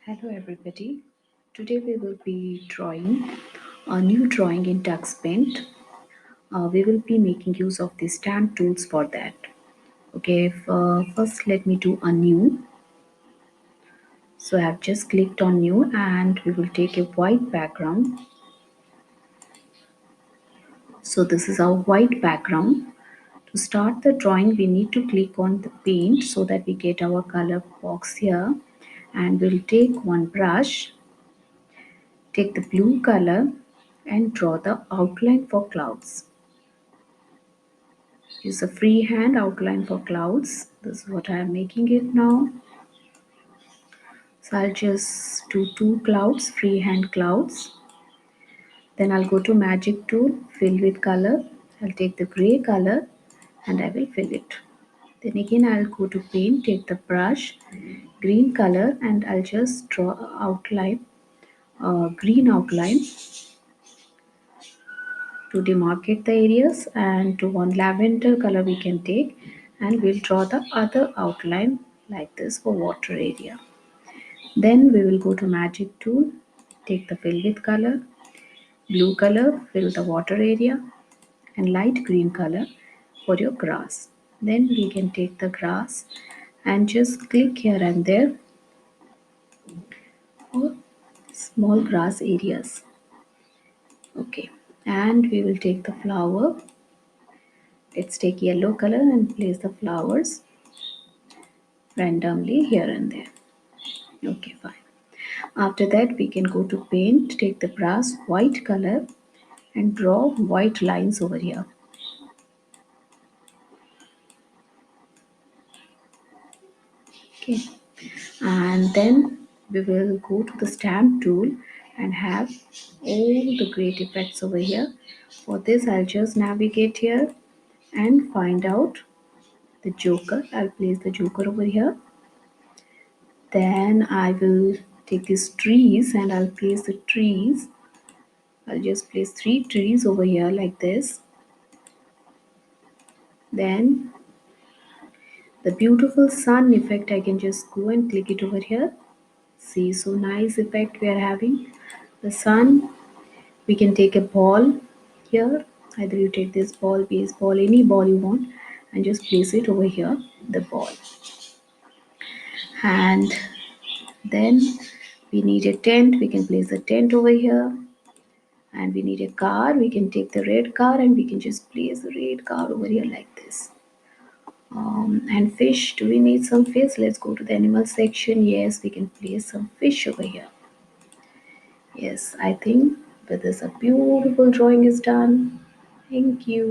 Hello everybody. Today we will be drawing a new drawing in Tux Paint. We will be making use of the stamp tools for that. Okay, first let me do a new. So I have just clicked on new and we will take a white background. So this is our white background. To start the drawing we need to click on the paint so that we get our color box here, and we'll take one brush. Take the blue color and draw the outline for clouds. Use a freehand outline for clouds. This is what I am making it now. So I'll just do two clouds, freehand clouds. Then I'll go to magic tool, fill with color. I'll take the gray color and I will fill it. Then again I'll go to paint, take the brush, green color, and I'll just draw a outline, green outline to demarcate the areas, and to one lavender color we can take, and we'll draw the other outline like this for water area. Then we will go to magic tool, take the fill with color, blue color, fill the water area, and light green color for your grass. Then we can take the grass and just click here and there for small grass areas. Okay, and we will take the flower. Let's take yellow color and place the flowers randomly here and there. Okay, fine. After that we can go to paint, take the brush white color and draw white lines over here. Okay, and then we will go to the stamp tool and have all the great effects over here. For this I'll just navigate here and find out the joker. I'll place the joker over here. Then I will take these trees and I'll place the trees. I'll just place three trees over here like this. Then the beautiful sun effect, I can just go and click it over here. See, so nice effect we are having. The sun, we can take a ball here. Either you take this ball, baseball, any ball you want, and just place it over here, the ball. And then we need a tent, we can place the tent over here. And we need a car, we can take the red car and we can just place the red car over here like this. And fish, do we need some fish? Let's go to the animal section. Yes, we can place some fish over here. Yes, I think with this a beautiful drawing is done. Thank you.